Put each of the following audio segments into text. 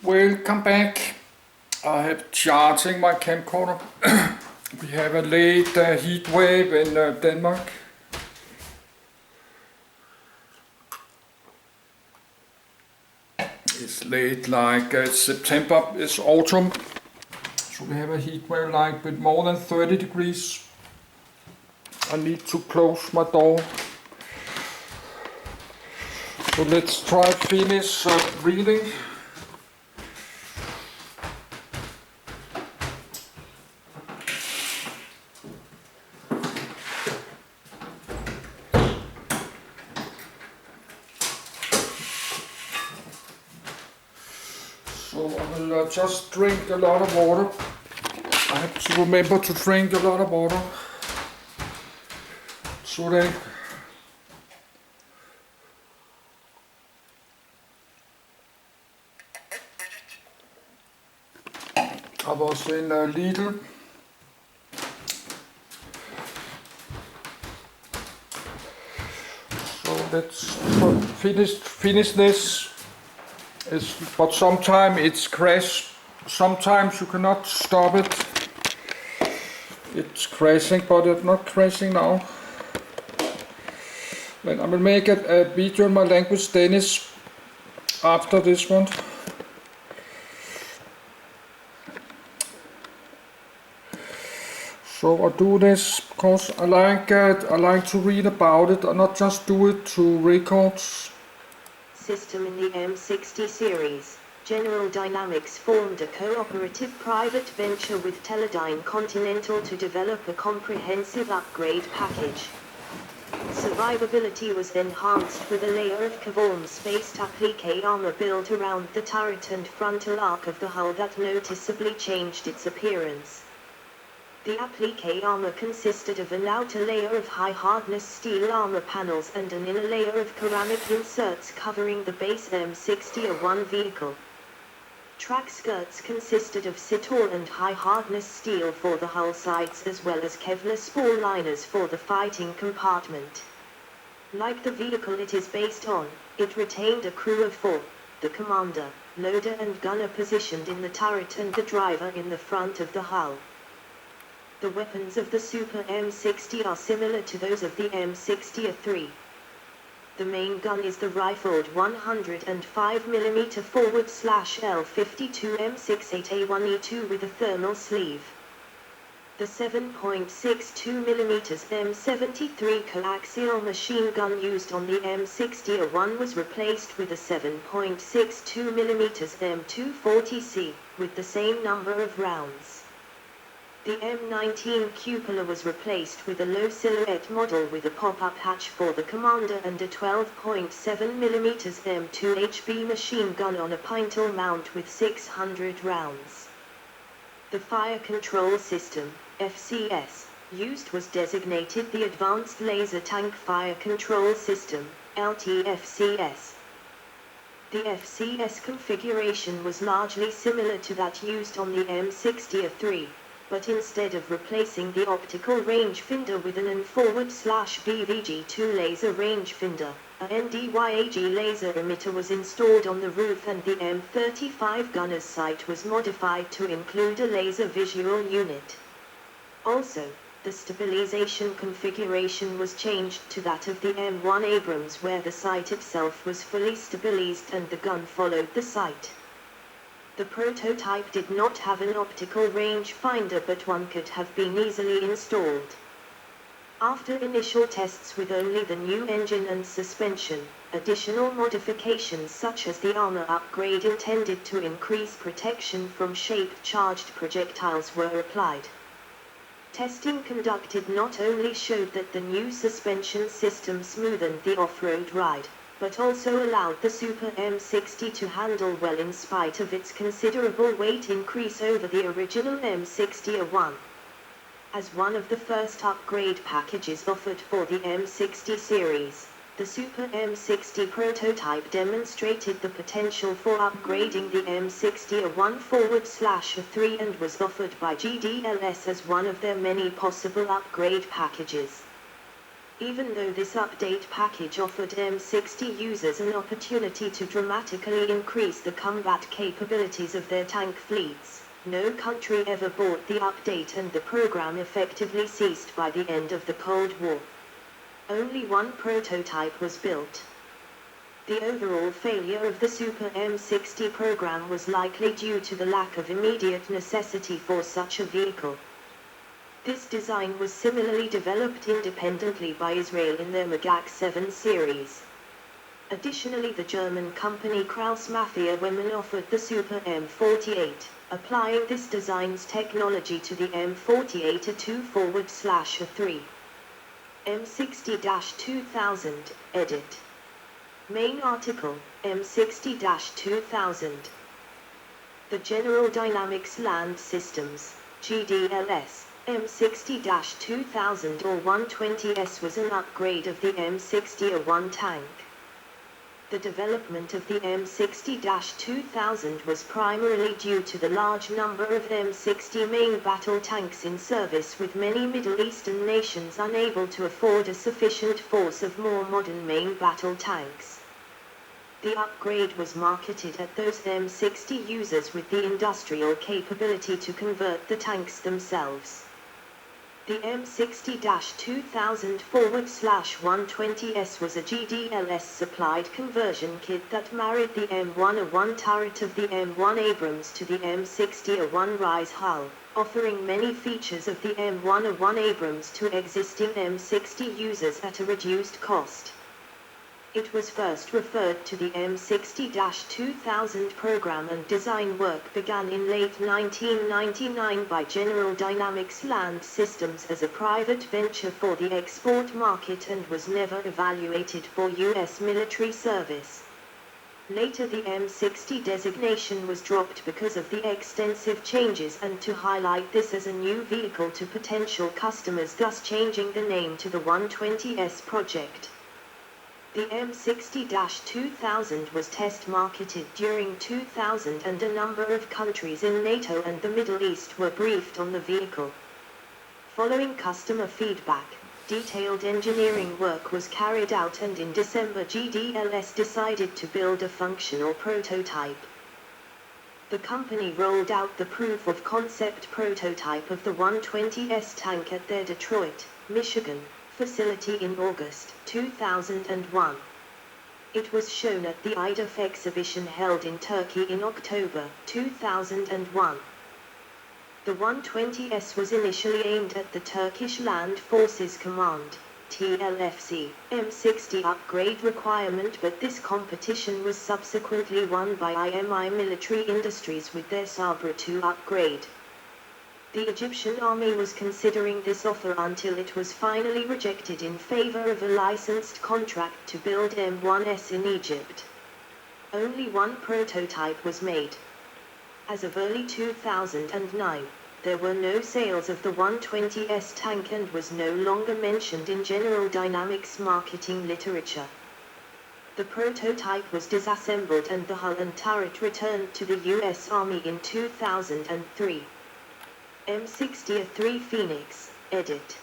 Welcome back. I have charging my camcorder. We have a late heat wave in Denmark. It's late, like September, it's autumn. So we have a heat wave like with more than 30 degrees. I need to close my door. So let's try to finish reading. So I will just drink a lot of water. I have to remember to drink a lot of water. So then I was in Lidl. So let's finish this. But sometimes it's crash. Sometimes you cannot stop it. It's crashing, but it's not crashing now. Then I will make a video in my language Danish after this one. So I do this because I like to read about it and not just do it to records. System in the M60 series. General Dynamics formed a cooperative private venture with Teledyne Continental to develop a comprehensive upgrade package. Survivability was enhanced with a layer of conform-spaced applique armor built around the turret and frontal arc of the hull that noticeably changed its appearance. The applique armor consisted of an outer layer of high-hardness steel armor panels and an inner layer of ceramic inserts covering the base M60A1 vehicle. Track skirts consisted of Citol and high-hardness steel for the hull sides as well as Kevlar spall liners for the fighting compartment. Like the vehicle it is based on, it retained a crew of 4, the commander, loader and gunner positioned in the turret and the driver in the front of the hull. The weapons of the Super M60 are similar to those of the M60A3. The main gun is the rifled 105mm forward/L52 M68A1E2 with a thermal sleeve. The 7.62mm M73 coaxial machine gun used on the M60A1 was replaced with a 7.62mm M240C, with the same number of rounds. The M19 cupola was replaced with a low silhouette model with a pop-up hatch for the commander and a 12.7mm M2HB machine gun on a pintle mount with 600 rounds. The fire control system, FCS, used was designated the Advanced Laser Tank Fire Control System, LTFCS. The FCS configuration was largely similar to that used on the M60A3. But instead of replacing the optical rangefinder with an N/BVG2 laser rangefinder, a NDYAG laser emitter was installed on the roof and the M35 gunner's sight was modified to include a laser visual unit. Also, the stabilization configuration was changed to that of the M1 Abrams where the sight itself was fully stabilized and the gun followed the sight. The prototype did not have an optical rangefinder but one could have been easily installed. After initial tests with only the new engine and suspension, additional modifications such as the armor upgrade intended to increase protection from shape-charged projectiles were applied. Testing conducted not only showed that the new suspension system smoothened the off-road ride, but also allowed the Super M60 to handle well in spite of its considerable weight increase over the original M60A1. As one of the first upgrade packages offered for the M60 series, the Super M60 prototype demonstrated the potential for upgrading the M60A1/A3 and was offered by GDLS as one of their many possible upgrade packages. Even though this update package offered M60 users an opportunity to dramatically increase the combat capabilities of their tank fleets, no country ever bought the update and the program effectively ceased by the end of the Cold War. Only one prototype was built. The overall failure of the Super M60 program was likely due to the lack of immediate necessity for such a vehicle. This design was similarly developed independently by Israel in their Magak 7 series. Additionally, the German company Krauss Mafia Women offered the Super M48, applying this design's technology to the M48A2/3. M60-2000, edit. Main article, M60-2000. The General Dynamics Land Systems, GDLS, M60-2000 or 120S was an upgrade of the M60A1 tank. The development of the M60-2000 was primarily due to the large number of M60 main battle tanks in service, with many Middle Eastern nations unable to afford a sufficient force of more modern main battle tanks. The upgrade was marketed at those M60 users with the industrial capability to convert the tanks themselves. The M60-2000/120S was a GDLS supplied conversion kit that married the M1A1 turret of the M1 Abrams to the M60A1 Rise hull, offering many features of the M1A1 Abrams to existing M60 users at a reduced cost. It was first referred to the M60-2000 program, and design work began in late 1999 by General Dynamics Land Systems as a private venture for the export market and was never evaluated for U.S. military service. Later the M60 designation was dropped because of the extensive changes and to highlight this as a new vehicle to potential customers, thus changing the name to the 120S project. The M60-2000 was test marketed during 2000 and a number of countries in NATO and the Middle East were briefed on the vehicle. Following customer feedback, detailed engineering work was carried out, and in December GDLS decided to build a functional prototype. The company rolled out the proof of concept prototype of the 120S tank at their Detroit, Michigan, facility in August 2001. It was shown at the IDF exhibition held in Turkey in October 2001. The 120S was initially aimed at the Turkish Land Forces Command, TLFC, M60 upgrade requirement, but this competition was subsequently won by IMI Military Industries with their Sabra 2 upgrade. The Egyptian army was considering this offer until it was finally rejected in favor of a licensed contract to build M1S in Egypt. Only one prototype was made. As of early 2009, there were no sales of the 120S tank and was no longer mentioned in General Dynamics marketing literature. The prototype was disassembled and the hull and turret returned to the U.S. Army in 2003. M60A3 Phoenix, edit.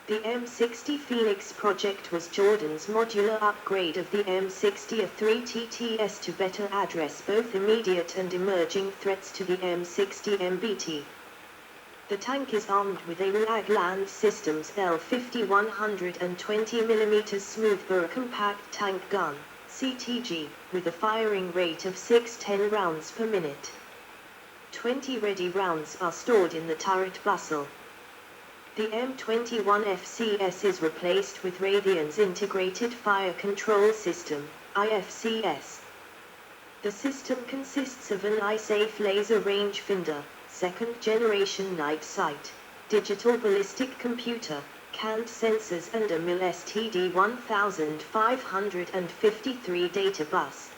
The M60 Phoenix project was Jordan's modular upgrade of the M60A3 TTS to better address both immediate and emerging threats to the M60 MBT. The tank is armed with a RAG Land Systems L50 120mm smoothbore compact tank gun, CTG, with a firing rate of 610 rounds per minute. 20 ready rounds are stored in the turret bustle. The M21 FCS is replaced with Raytheon's Integrated Fire Control System, IFCS. The system consists of an eye-safe laser rangefinder, second-generation night sight, digital ballistic computer, canned sensors and a MIL STD 1553 data bus.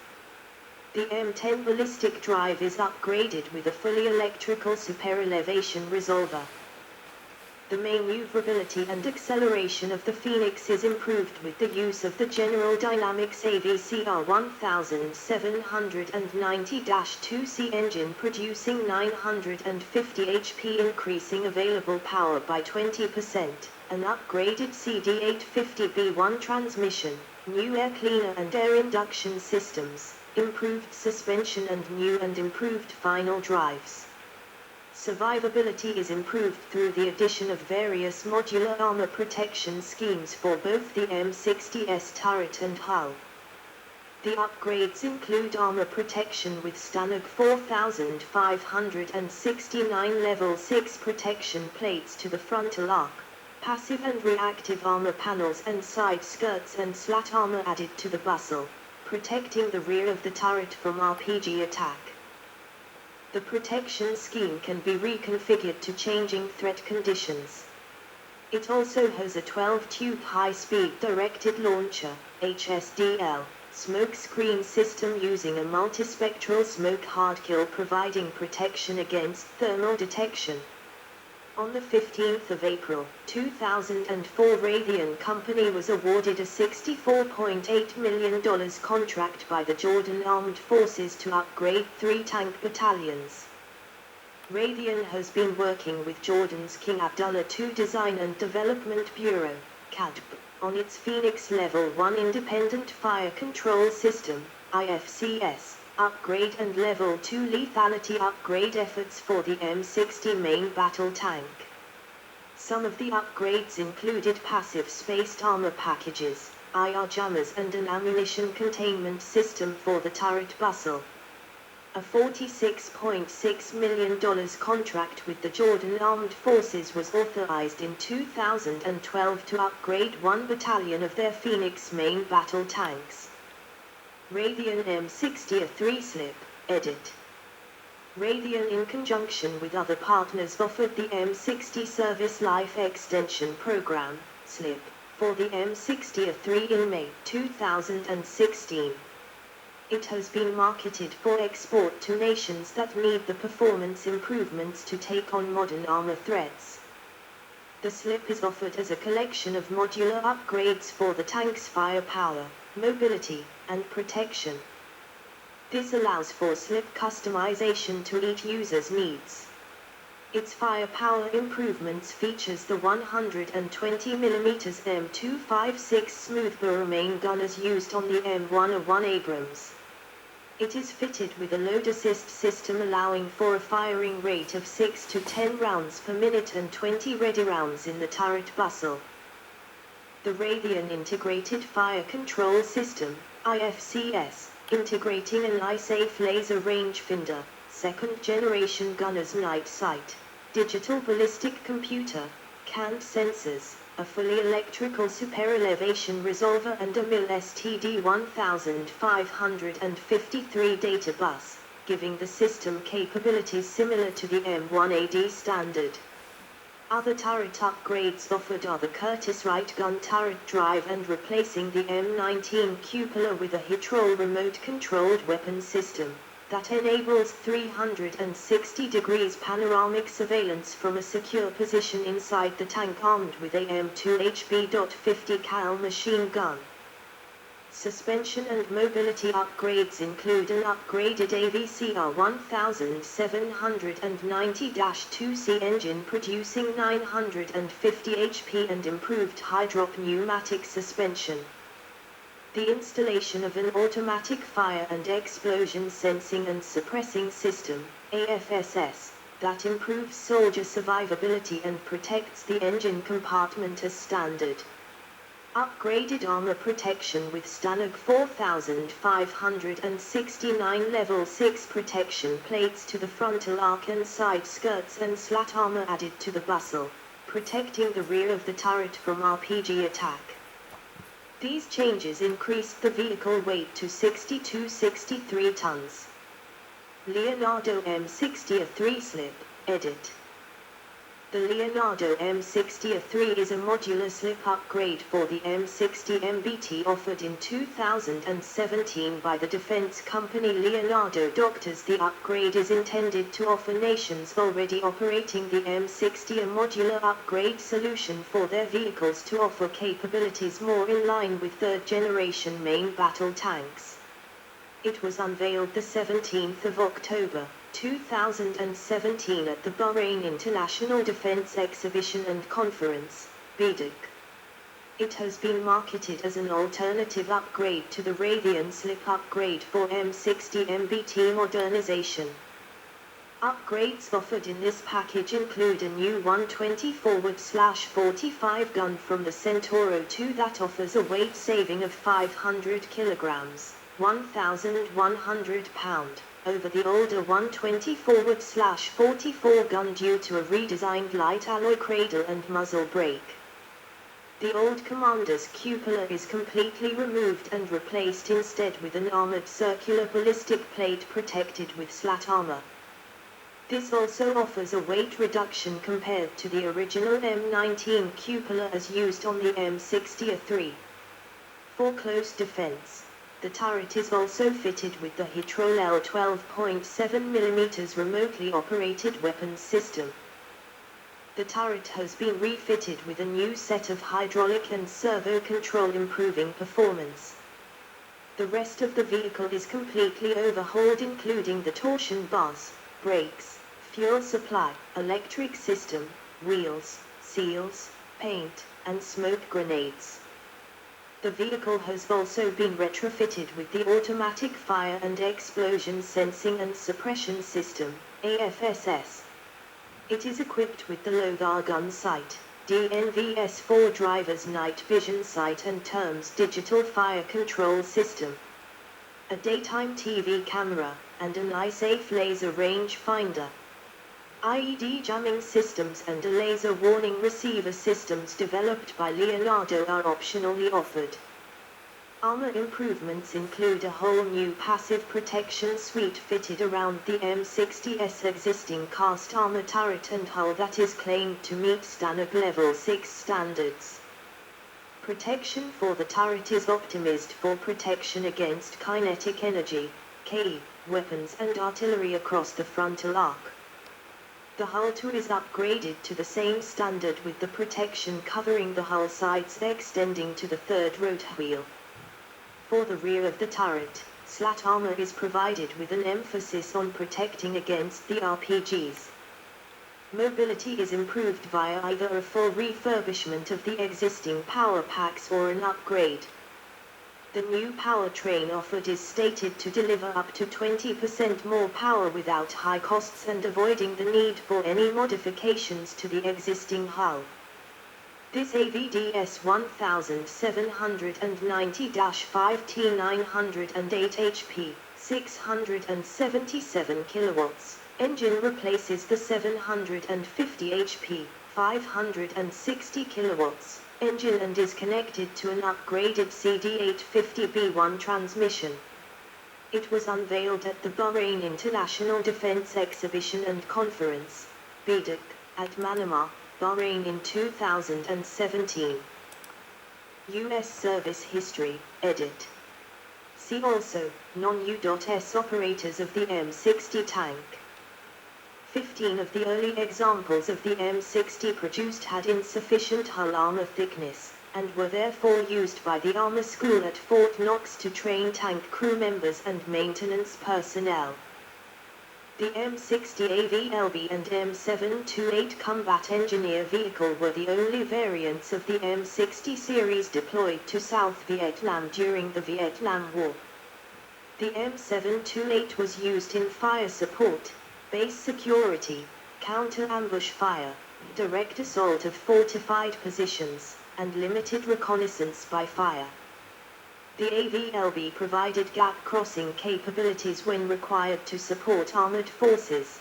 The M10 ballistic drive is upgraded with a fully electrical super elevation resolver. The maneuverability and acceleration of the Phoenix is improved with the use of the General Dynamics AVCR 1790-2C engine, producing 950 HP, increasing available power by 20%, an upgraded CD850B1 transmission, new air cleaner and air induction systems, improved suspension and new and improved final drives. Survivability is improved through the addition of various modular armor protection schemes for both the M60's turret and hull. The upgrades include armor protection with Stanag 4569 level 6 protection plates to the frontal arc, passive and reactive armor panels and side skirts and slat armor added to the bustle, protecting the rear of the turret from RPG attack. The protection scheme can be reconfigured to changing threat conditions. It also has a 12-tube high-speed directed launcher, HSDL, smoke screen system using a multispectral smoke hardkill, providing protection against thermal detection. On the 15th of April, 2004, Raytheon Company was awarded a $64.8 million contract by the Jordan Armed Forces to upgrade 3 tank battalions. Raytheon has been working with Jordan's King Abdullah II Design and Development Bureau, CADB, on its Phoenix Level 1 Independent Fire Control System, IFCS, upgrade and Level 2 lethality upgrade efforts for the M60 main battle tank. Some of the upgrades included passive spaced armor packages, IR jammers and an ammunition containment system for the turret bustle. A $46.6 million contract with the Jordan Armed Forces was authorized in 2012 to upgrade 1 battalion of their Phoenix main battle tanks. Raytheon M60 a 3-slip, edit. Raytheon, in conjunction with other partners, offered the M60 Service Life Extension Program, SLIP, for the M60 a 3 in May 2016. It has been marketed for export to nations that need the performance improvements to take on modern armor threats. The SLIP is offered as a collection of modular upgrades for the tank's firepower, mobility, and protection. This allows for SLIP customization to each user's needs. Its firepower improvements features the 120mm M256 smoothbore main gun as used on the M101 Abrams. It is fitted with a load assist system allowing for a firing rate of 6 to 10 rounds per minute and 20 ready rounds in the turret bustle. The Raytheon Integrated Fire Control System, IFCS, integrating an eye-safe laser rangefinder, second-generation gunner's night sight, digital ballistic computer, canned sensors, a fully electrical super-elevation resolver and a MIL STD 1553 data bus, giving the system capabilities similar to the M1AD standard. Other turret upgrades offered are the Curtiss-Wright gun turret drive and replacing the M19 cupola with a Hitrol remote-controlled weapon system that enables 360 degrees panoramic surveillance from a secure position inside the tank, armed with a M2HB.50 cal machine gun. Suspension and mobility upgrades include an upgraded AVCR 1790-2C engine producing 950 HP and improved high-drop pneumatic suspension. The installation of an automatic fire and explosion sensing and suppressing system, AFSS, that improves soldier survivability and protects the engine compartment as standard. Upgraded armor protection with Stanag 4569 level 6 protection plates to the frontal arc and side skirts and slat armor added to the bustle, protecting the rear of the turret from RPG attack. These changes increased the vehicle weight to 63 tons. Leonardo M60 a 3-slip, edit. The Leonardo M60A3 is a modular slip upgrade for the M60 MBT offered in 2017 by the defense company Leonardo Doctors. The upgrade is intended to offer nations already operating the M60 a modular upgrade solution for their vehicles to offer capabilities more in line with third-generation main battle tanks. It was unveiled the 17th of October, 2017 at the Bahrain International Defense Exhibition and Conference, BDEC. It has been marketed as an alternative upgrade to the Raytheon slip upgrade for M60 MBT modernization. Upgrades offered in this package include a new 120/45 gun from the Centauro II that offers a weight saving of 500 kilograms, 1,100 pounds, over the older 120/44 gun due to a redesigned light alloy cradle and muzzle brake. The old Commander's cupola is completely removed and replaced instead with an armored circular ballistic plate protected with slat armor. This also offers a weight reduction compared to the original M19 cupola as used on the M60A3. For close defense, the turret is also fitted with the Hitrol L12.7mm remotely operated weapons system. The turret has been refitted with a new set of hydraulic and servo control improving performance. The rest of the vehicle is completely overhauled including the torsion bars, brakes, fuel supply, electric system, wheels, seals, paint, and smoke grenades. The vehicle has also been retrofitted with the Automatic Fire and Explosion Sensing and Suppression System, AFSS. It is equipped with the LOGAR gun sight, DNVS4 driver's night vision sight and TERMS digital fire control system, a daytime TV camera, and an eye-safe laser range finder. IED jamming systems and a laser warning receiver systems developed by Leonardo are optionally offered. Armor improvements include a whole new passive protection suite fitted around the M60's existing cast armor turret and hull that is claimed to meet STANAG Level 6 standards. Protection for the turret is optimized for protection against kinetic energy, KE, weapons and artillery across the frontal arc. The hull too is upgraded to the same standard with the protection covering the hull sides extending to the third rotor wheel. For the rear of the turret, slat armor is provided with an emphasis on protecting against the RPGs. Mobility is improved via either a full refurbishment of the existing power packs or an upgrade. The new powertrain offered is stated to deliver up to 20% more power without high costs and avoiding the need for any modifications to the existing hull. This AVDS 1790-5T908 HP, 677 kilowatts, engine replaces the 750 HP, 560 kilowatts, engine and is connected to an upgraded CD850B1 transmission. It was unveiled at the Bahrain International Defense Exhibition and Conference, BDEC, at Manama, Bahrain in 2017. U.S. Service History, edit. See also, non-U.S. operators of the M60 tank. 15 of the early examples of the M60 produced had insufficient hull armor thickness, and were therefore used by the Armor School at Fort Knox to train tank crew members and maintenance personnel. The M60 AVLB and M728 combat engineer vehicle were the only variants of the M60 series deployed to South Vietnam during the Vietnam War. The M728 was used in fire support, base security, counter-ambush fire, direct assault of fortified positions, and limited reconnaissance by fire. The AVLB provided gap-crossing capabilities when required to support armored forces.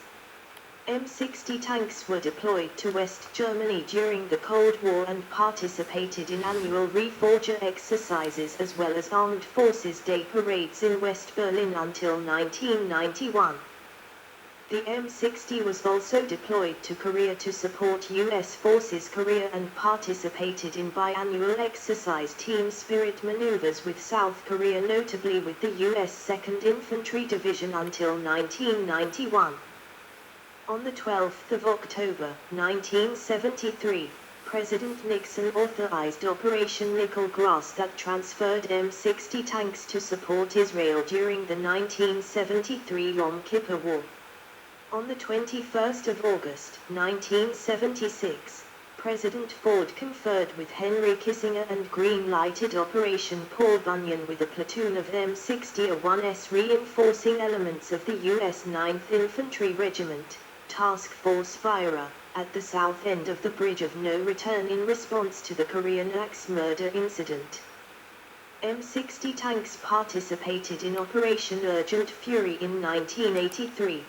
M60 tanks were deployed to West Germany during the Cold War and participated in annual Reforger exercises as well as Armed Forces Day parades in West Berlin until 1991. The M60 was also deployed to Korea to support U.S. forces Korea and participated in biannual exercise Team Spirit maneuvers with South Korea, notably with the U.S. 2nd Infantry Division until 1991. On the 12th of October, 1973, President Nixon authorized Operation Nickel Grass that transferred M60 tanks to support Israel during the 1973 Yom Kippur War. On the 21st of August, 1976, President Ford conferred with Henry Kissinger and green-lighted Operation Paul Bunyan with a platoon of M60A1S reinforcing elements of the U.S. 9th Infantry Regiment, Task Force Fire, at the south end of the Bridge of No Return in response to the Korean axe murder incident. M60 tanks participated in Operation Urgent Fury in 1983.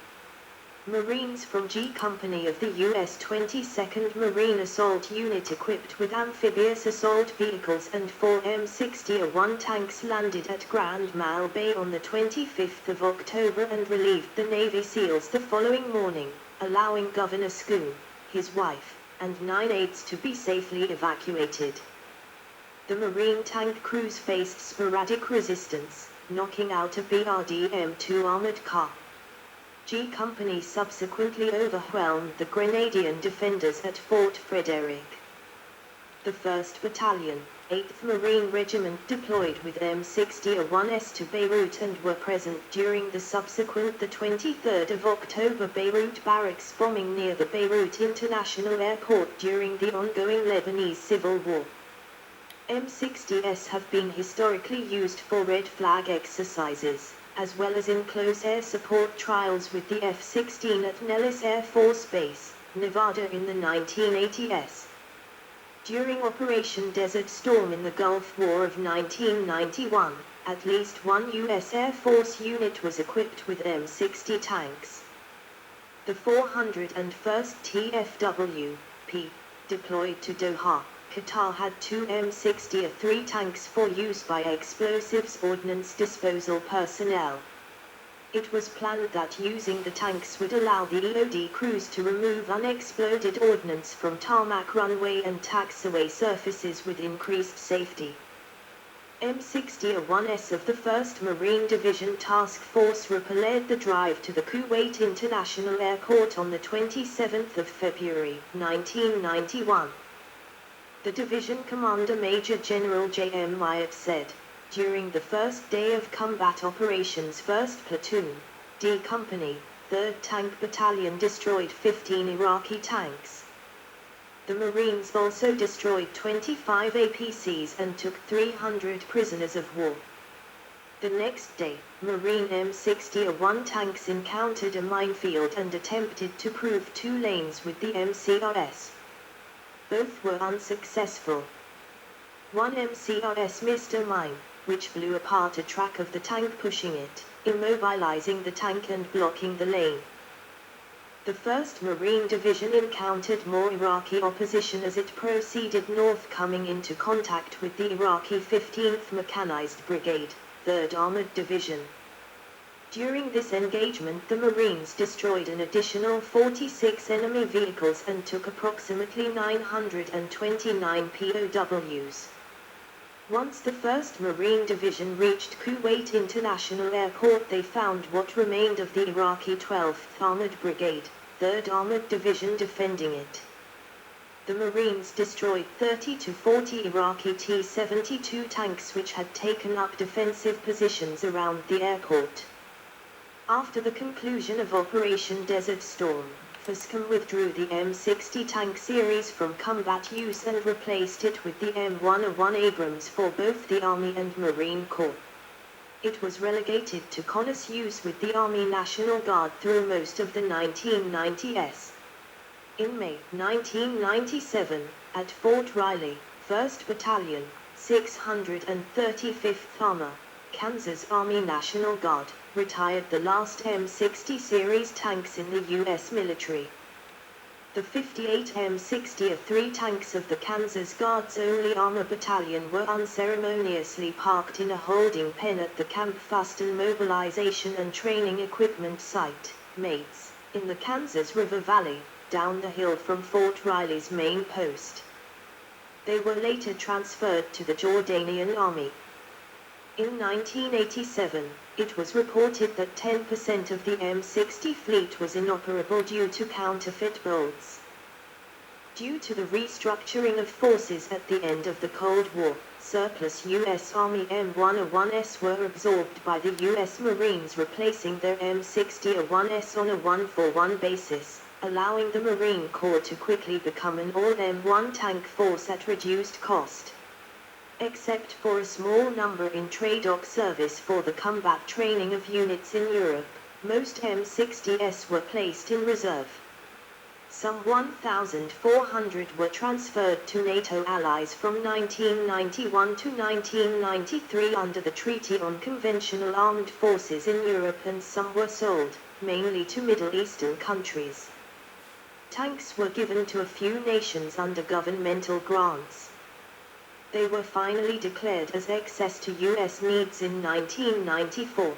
Marines from G Company of the U.S. 22nd Marine Assault Unit equipped with amphibious assault vehicles and 4 M60A1 tanks landed at Grand Mile Bay on the 25th of October and relieved the Navy SEALs the following morning, allowing Governor Schoon, his wife, and 9 aides to be safely evacuated. The Marine tank crews faced sporadic resistance, knocking out a BRDM-2 armored car. G Company subsequently overwhelmed the Grenadian defenders at Fort Frederick. The 1st Battalion, 8th Marine Regiment deployed with M60A1S to Beirut and were present during the subsequent 23rd of October Beirut barracks bombing near the Beirut International Airport during the ongoing Lebanese Civil War. M60s have been historically used for red flag exercises, as well as in close air support trials with the F-16 at Nellis Air Force Base, Nevada in the 1980s. During Operation Desert Storm in the Gulf War of 1991, at least one U.S. Air Force unit was equipped with M60 tanks. The 401st TFW-P, deployed to Doha, Qatar, had 2 M60A3 tanks for use by Explosives Ordnance Disposal personnel. It was planned that using the tanks would allow the EOD crews to remove unexploded ordnance from tarmac runway and taxiway surfaces with increased safety. M60A1S of the 1st Marine Division Task Force repelled the drive to the Kuwait International Airport on the 27th of February, 1991. The division commander Major General J.M. Wyatt said, during the first day of combat operations 1st Platoon, D Company, 3rd Tank Battalion destroyed 15 Iraqi tanks. The Marines also destroyed 25 APCs and took 300 prisoners of war. The next day, Marine M60A1 tanks encountered a minefield and attempted to prove 2 lanes with the MCRS. Both were unsuccessful. One MCRS missed a mine, which blew apart a track of the tank, pushing it, immobilizing the tank and blocking the lane. The 1st Marine Division encountered more Iraqi opposition as it proceeded north, coming into contact with the Iraqi 15th Mechanized Brigade, 3rd Armored Division. During this engagement the Marines destroyed an additional 46 enemy vehicles and took approximately 929 POWs. Once the 1st Marine Division reached Kuwait International Airport, they found what remained of the Iraqi 12th Armored Brigade, 3rd Armored Division defending it. The Marines destroyed 30 to 40 Iraqi T-72 tanks which had taken up defensive positions around the airport. After the conclusion of Operation Desert Storm, FOSCOM withdrew the M60 tank series from combat use and replaced it with the M101 Abrams for both the Army and Marine Corps. It was relegated to CONUS use with the Army National Guard through most of the 1990s. In May 1997, at Fort Riley, 1st Battalion, 635th Armor, Kansas Army National Guard, retired the last M60 series tanks in the U.S. military. The 58 M60A3 tanks of the Kansas Guard's only armor battalion were unceremoniously parked in a holding pen at the Camp Fuston Mobilization and Training Equipment Site, Mates, in the Kansas River Valley, down the hill from Fort Riley's main post. They were later transferred to the Jordanian Army. In 1987, it was reported that 10% of the M60 fleet was inoperable due to counterfeit bolts. Due to the restructuring of forces at the end of the Cold War, surplus U.S. Army M1A1s were absorbed by the U.S. Marines, replacing their M60A1s on a 1-for-1 basis, allowing the Marine Corps to quickly become an all-M1 tank force at reduced cost. Except for a small number in trade-off service for the combat training of units in Europe, most M60s were placed in reserve. Some 1,400 were transferred to NATO allies from 1991 to 1993 under the Treaty on Conventional Armed Forces in Europe, and some were sold, mainly to Middle Eastern countries. Tanks were given to a few nations under governmental grants. They were finally declared as excess to U.S. needs in 1994.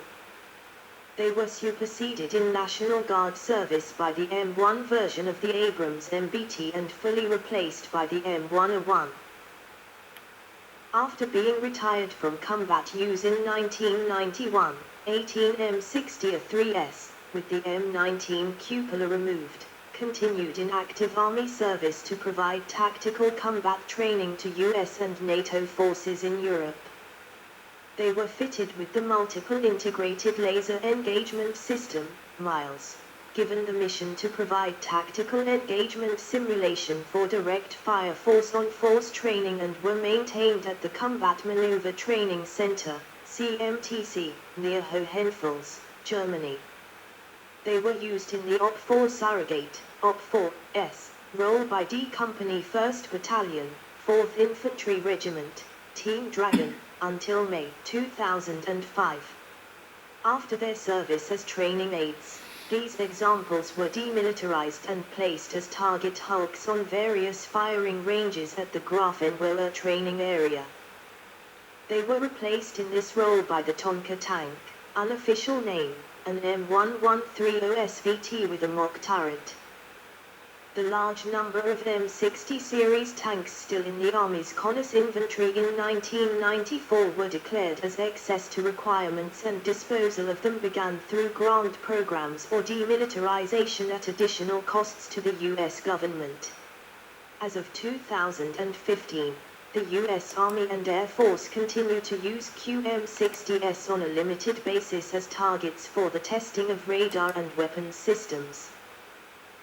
They were superseded in National Guard service by the M1 version of the Abrams MBT and fully replaced by the M1A1. After being retired from combat use in 1991, 18 M60A3s, with the M19 cupola removed, continued in active Army service to provide tactical combat training to U.S. and NATO forces in Europe. They were fitted with the Multiple Integrated Laser Engagement System, MILES, given the mission to provide tactical engagement simulation for direct fire force-on-force training, and were maintained at the Combat Maneuver Training Center, CMTC, near Hohenfels, Germany. They were used in the OP-4 Surrogate, OP-4S, role by D Company 1st Battalion, 4th Infantry Regiment, Team Dragon, until May 2005. After their service as training aids, these examples were demilitarized and placed as target hulks on various firing ranges at the Grafenwöhr training area. They were replaced in this role by the Tonka tank, unofficial name, an M113 SVT with a mock turret. The large number of M60 series tanks still in the Army's Connors inventory in 1994 were declared as excess to requirements, and disposal of them began through grant programs or demilitarization at additional costs to the U.S. government. As of 2015, the U.S. Army and Air Force continue to use QM60s on a limited basis as targets for the testing of radar and weapons systems.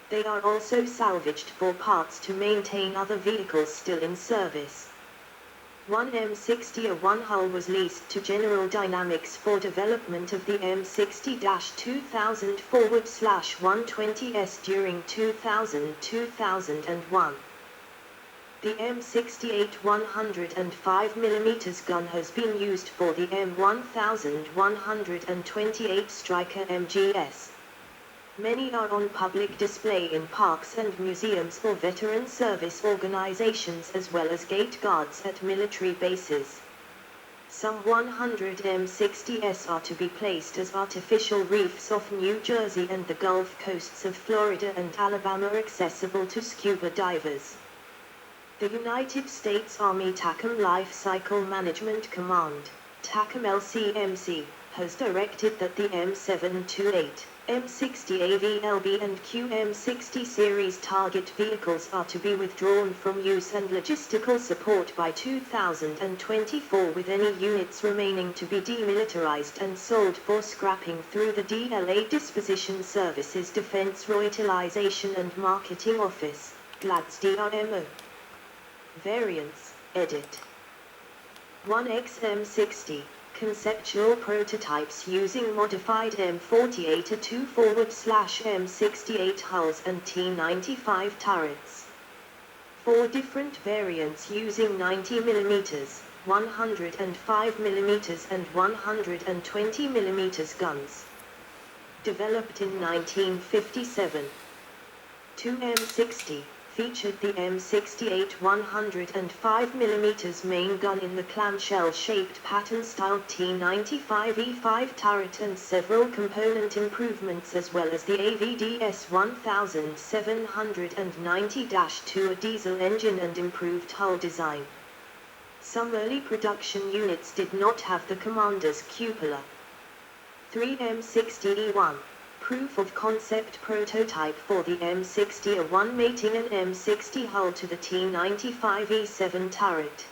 They are also salvaged for parts to maintain other vehicles still in service. One M60A1 hull was leased to General Dynamics for development of the M60-2000/120S during 2000-2001. The M68 105mm gun has been used for the M1128 Striker MGS. Many are on public display in parks and museums for veteran service organizations, as well as gate guards at military bases. Some 100 M60s are to be placed as artificial reefs off New Jersey and the Gulf coasts of Florida and Alabama, accessible to scuba divers. The United States Army TACOM Life Cycle Management Command, TACOM LCMC, has directed that the M728, M60 AVLB and QM60 series target vehicles are to be withdrawn from use and logistical support by 2024, with any units remaining to be demilitarized and sold for scrapping through the DLA Disposition Services Defense Reutilization and Marketing Office, GLADS DRMO. Variants, edit. 1XM60. Conceptual prototypes using modified M48A2/M68 hulls and T95 turrets. 4 different variants using 90mm, 105mm and 120mm guns. Developed in 1957. 2 M60, featured the M68 105mm main gun in the clamshell-shaped pattern-styled T95E5 turret and several component improvements, as well as the AVDS 1790-2, a diesel engine and improved hull design. Some early production units did not have the commander's cupola. 3 M60E1. Proof of concept prototype for the M60A1 mating an M60 hull to the T95E7 turret.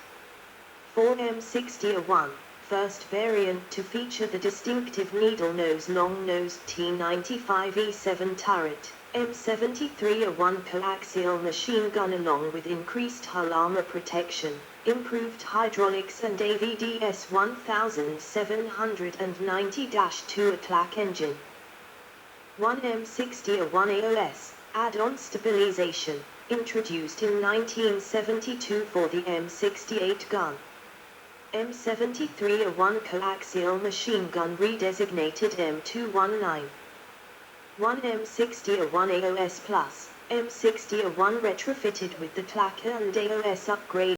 4 M60A1. First variant to feature the distinctive needle-nose long-nosed T95E7 turret. M73A1 coaxial machine gun along with increased hull armor protection, improved hydraulics and AVDS 1790-2 ATLAC engine. 1 M60A1 AOS, add-on stabilization, introduced in 1972 for the M68 gun. M73A1 coaxial machine gun redesignated M219. 1 M60A1 AOS Plus, M60A1 retrofitted with the TLAC and AOS upgrade.